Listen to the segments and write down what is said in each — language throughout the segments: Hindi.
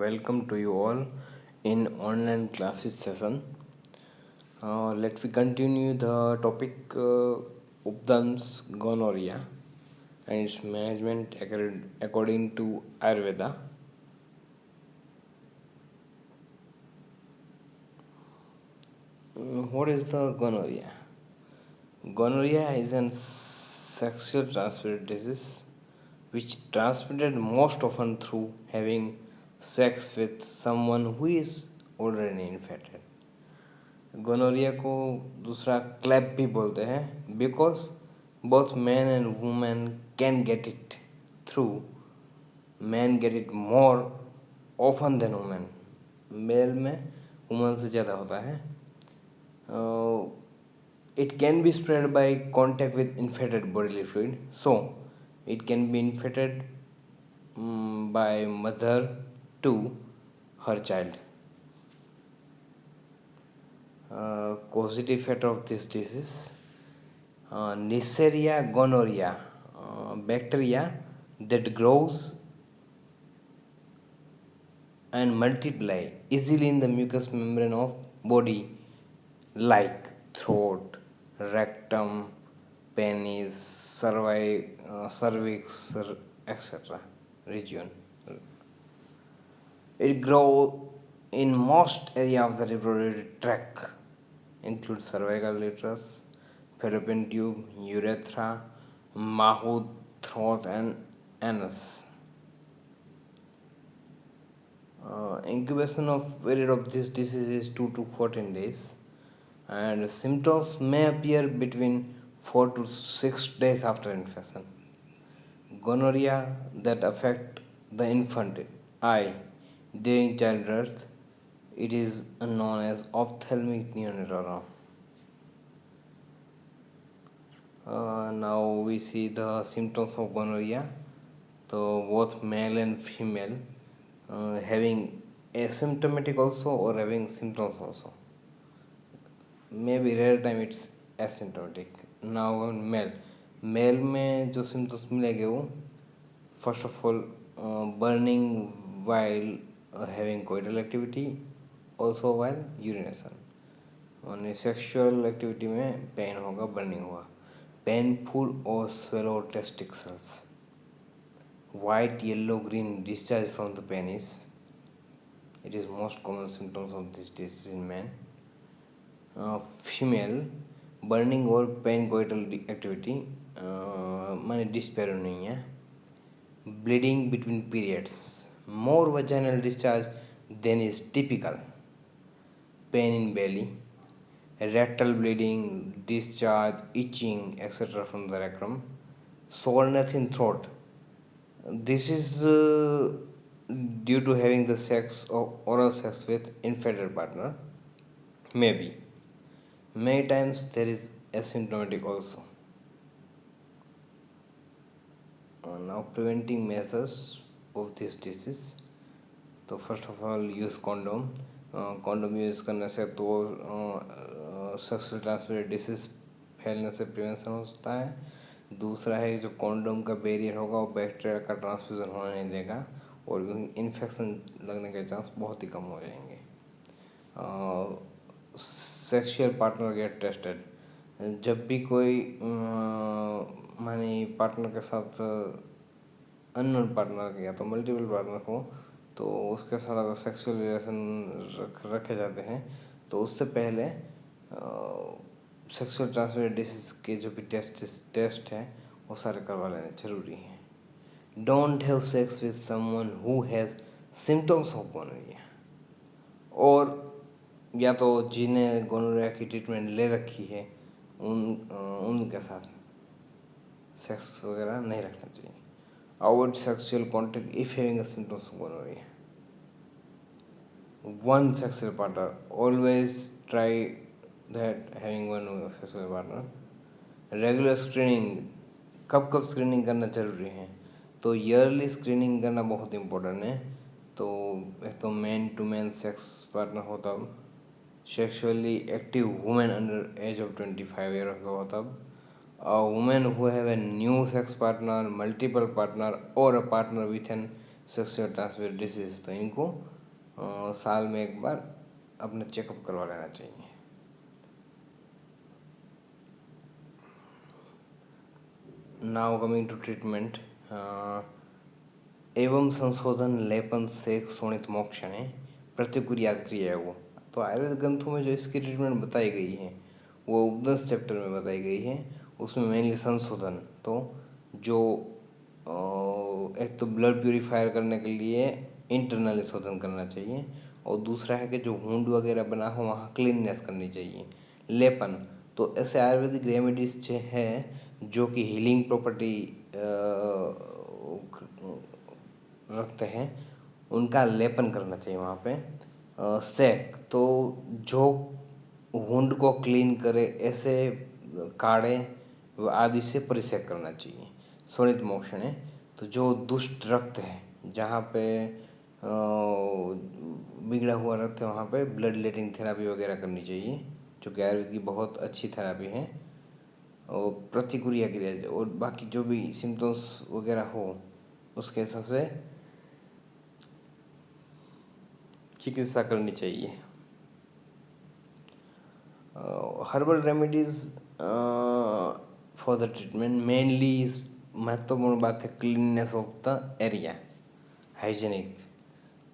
welcome to you all in online classes session. Let me continue the topic Updam's gonorrhea and its management according to Ayurveda. What is the gonorrhea? Gonorrhea is a sexual transmitted disease which transmitted most often through having sex with someone who is already infected. Gonorrhoea को दूसरा क्लैप भी बोलते हैं because both man and women can get it through man get it more often than women male में वुमेन से ज़्यादा होता है it can be spread by contact with infected bodily fluid. So, it can be infected by mother to her child. Causative factor of this disease, Neisseria gonorrhea, bacteria that grows and multiply easily in the mucous membrane of body like throat, rectum, penis, cervix, etc. region. It grows in most area of the reproductive tract, include cervical uterus, fallopian tube, urethra, mouth, throat, and anus. Incubation of period of this disease is 2 to 14 days, and symptoms may appear between 4 to 6 days after infection. Gonorrhea that affect the infant eye during childbirth, it is known as ophthalmic neonatal. Now we see the symptoms of gonorrhea. So both male and female having asymptomatic also or having symptoms also. Maybe rare time it's asymptomatic. Now male में जो सिम्टम्स मिलेंगे वो first of all burning while having coital activity also while urination और सेक्सुअल एक्टिविटी में पेन होगा बर्निंग होगा पेनफुल और swollen testicles white yellow green discharge from the penis. It is most common symptoms of this disease in men. Female burning or pain coital activity माने डिस्पेरो नहीं है bleeding between periods more vaginal discharge than is typical pain in belly rectal bleeding discharge itching etc from the rectum soreness in throat. This is due to having the sex or oral sex with infected partner. Maybe. Many times there is asymptomatic also. Now preventing measures of this disease. तो first of all use condom. Condom use करने से तो सेक्सुअल ट्रांसमिटेड डिसीज फैलने से प्रिवेंशन होता है. दूसरा है जो कॉन्डोम का बैरियर होगा वो बैक्टीरिया का ट्रांसफ्यूजन होने नहीं देगा और इन्फेक्शन लगने के चांस बहुत ही कम हो जाएंगे. Sexual partner get tested. जब भी कोई मानी पार्टनर के साथ अननोन पार्टनर या तो मल्टीपल पार्टनर हो तो उसके साथ अगर सेक्सुअल रिलेशन रखे जाते हैं तो उससे पहले सेक्सुअल ट्रांसमिटेड डिसीज के जो भी टेस्ट हैं वो सारे करवा लेने जरूरी हैं. Don't have sex with someone who has symptoms of gonorrhoea और या तो जिन्हें गोनोरिया की ट्रीटमेंट ले रखी है उनके साथ सेक्स वगैरह नहीं रखना चाहिए. Avoid sexual contact if having a symptoms of gonorrhoea. One sexual partner, always try that having one sexual partner. Regular screening कब कब स्क्रीनिंग करना ज़रूरी है तो ईयरली स्क्रीनिंग करना बहुत इम्पोर्टेंट है. तो एक तो man to man sex partner हो तब sexually active women under age of 25 year हो तब women who have a new sex partner multiple partner और a partner with an sexual transmitted disease, तो इनको साल में एक बार अपना चेकअप करवा लेना चाहिए। नाउ कमिंग टू ट्रीटमेंट, एवं संशोधन लेपन सेक शोणित मोक्षणे प्रतिक्रिया क्रिया है वो। तो आयुर्वेद ग्रंथों में जो इसकी ट्रीटमेंट बताई गई है वो उपदंश चैप्टर में बताई गई है। उसमें मेनली संशोधन, तो जो एक तो ब्लड प्यूरिफायर करने के लिए इंटरनली शोधन करना चाहिए, और दूसरा है कि जो वुंड वगैरह बना हो वहाँ क्लीननेस करनी चाहिए। लेपन, तो ऐसे आयुर्वेदिक रेमेडीज जो है जो कि हीलिंग प्रॉपर्टी रखते हैं उनका लेपन करना चाहिए वहाँ पे। सेक, तो जो वुंड को क्लीन करे ऐसे काढ़े आदि से परिसेक करना चाहिए। शोणित मोक्षणे, तो जो दुष्ट रक्त है जहाँ पे बिगड़ा हुआ रक्त है वहाँ पे ब्लड लेटिंग थेरापी वगैरह करनी चाहिए, जो कि आयुर्वेद की बहुत अच्छी थेरापी है। और प्रतिक्रिया क्रिया और बाकी जो भी सिम्टम्स वगैरह हो उसके हिसाब से चिकित्सा करनी चाहिए। Herbal remedies for the treatment mainly महत्वपूर्ण बात है cleanness of the area, hygienic.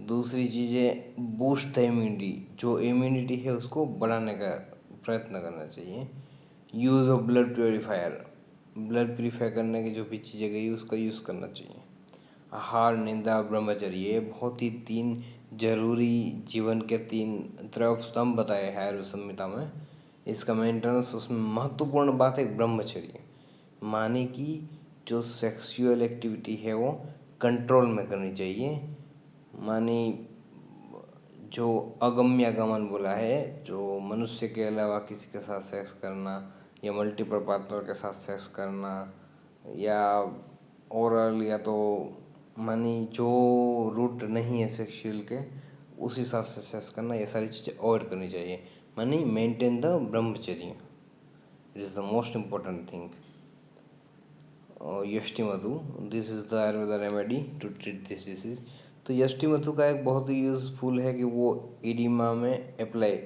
दूसरी चीज़ है बूस्ट द इम्यूनिटी, जो इम्यूनिटी है उसको बढ़ाने का प्रयत्न करना चाहिए। Use of blood purifier, blood purify करने की जो भी चीज़ें गई उसका यूज़ करना चाहिए। आहार, निंदा, ब्रह्मचर्य, ये बहुत ही 3 जरूरी जीवन के 3 त्रय स्तंभ बताए हैं आयुर्वेद संहिता में। इसका मेंटेनेंस उसमें महत्वपूर्ण बात है ब्रह्मचर्य, माने कि जो सेक्सुअल एक्टिविटी है वो कंट्रोल में करनी चाहिए। माने जो अगम्य गमन बोला है, जो मनुष्य के अलावा किसी के साथ सेक्स करना या मल्टीपल पार्टनर के साथ सेक्स करना या ओरल, या तो मानी जो रूट नहीं है सेक्सुअल के उस हिसाब से सेक्स करना, ये सारी चीज़ें अवॉइड करनी चाहिए। मानी maintain the brahmacharya, it is the most important thing. यष्टि मधु, this is the Ayurveda remedy to treat this disease. तो यष्टि मधु का एक बहुत ही यूज़फुल है कि वो इडिमा में अप्लाई,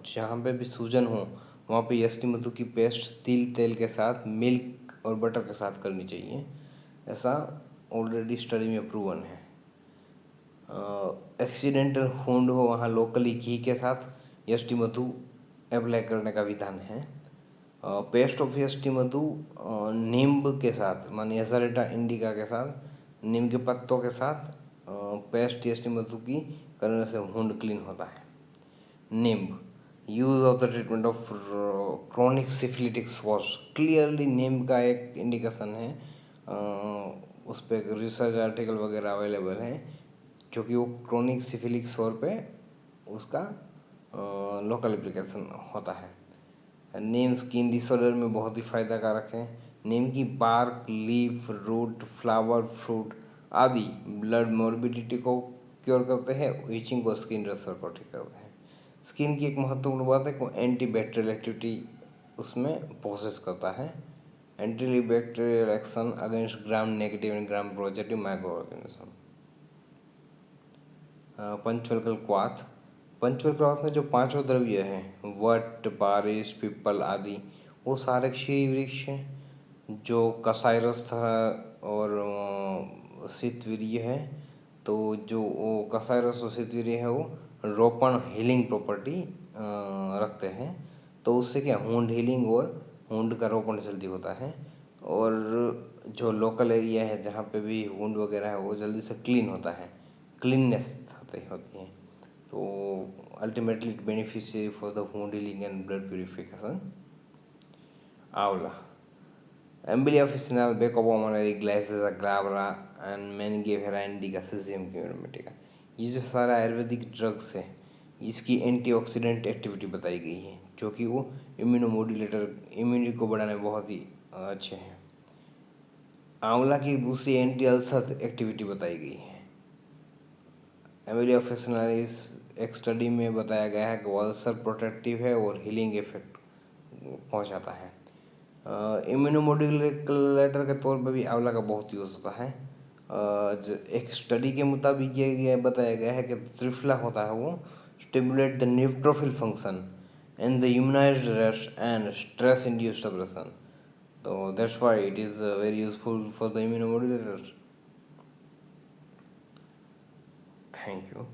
जहाँ पे भी सूजन हो वहाँ पे यष्टि मधु की पेस्ट तिल तेल के साथ मिल्क और बटर के साथ करनी चाहिए, ऐसा ऑलरेडी स्टडी में प्रूवन है। एक्सीडेंटल वुंड हो वहाँ लोकली घी के साथ यष्टि मधु अप्लाई करने का विधान है। पेस्ट ऑफ यष्टि मधु नींब के साथ, मानिए एजरेटा इंडिका के साथ, नीम के पत्तों के साथ पेस्ट यष्टि मधु की करने से वुंड क्लीन होता है। नींब, use of the treatment of chronic syphilitic sores, clearly नींब का एक इंडिकेशन है, उस पर एक रिसर्च आर्टिकल वगैरह अवेलेबल है, जो कि वो क्रोनिक सिफिलिक सोर पे उसका लोकल एप्लीकेशन होता है। नीम स्किन डिसऑर्डर में बहुत ही फायदा कारक है। नीम की bark, leaf, root, flower, fruit आदि ब्लड मोर्बिडिटी को क्योर करते हैं, इचिंग को, स्किन रसर को ठीक करते हैं। स्किन की एक महत्वपूर्ण बात है कि एंटी बैक्टीरियल एक्टिविटी उसमें प्रोसेस करता है, anti bacterial action against gram negative and gram positive micro organism. Panchavalkal kwath, Panchavalkal क्वाथ में जो 5 द्रव्य हैं वट, बारिश, पीपल आदि, वो सारे क्षीर वृक्ष हैं। जो कसाइरस था और शीतवीर्य है, तो जो वो कसाइरस और शीतवीर्य है वो रोपण हीलिंग प्रॉपर्टी रखते हैं, तो उससे क्या वुंड हीलिंग और वुंड का रोपण जल्दी होता है। और जो लोकल एरिया है जहाँ पे भी वुंड वगैरह है वो जल्दी से क्लीन होता है, क्लीननेस होती है। तो ultimately it beneficiary for the wound healing and blood purification. आंवला, एम्बिलिया ऑफिसिनाल, बेकोपोमोनरी, ग्लाइसिस ग्लाब्रा एंड मेनिंगेवेरा इंडिका, सीजियम क्यूमेटिका, ये जो सारा आयुर्वेदिक ड्रग्स है इसकी एंटीऑक्सीडेंट एक्टिविटी बताई गई है, जो कि वो इम्यूनोमोड्यूलेटर, इम्यूनिटी को बढ़ाने में बहुत ही अच्छे हैं। आंवला की दूसरी एंटी अल्सर एक्टिविटी बताई गई है। एमिलिया ऑफिसिनालिस एक स्टडी में बताया गया है कि वो अल्सर प्रोटेक्टिव है और हीलिंग इफेक्ट पहुंचाता है। इम्यूनोमोड्यूलेटर के तौर पर भी आंवला का बहुत यूज़ होता है। एक स्टडी के मुताबिक ये बताया गया है कि त्रिफला होता है वो stimulate the neutrophil function and the immunised rest and stress induced depression. So that's why it is very useful for the immunomodulator. Thank you.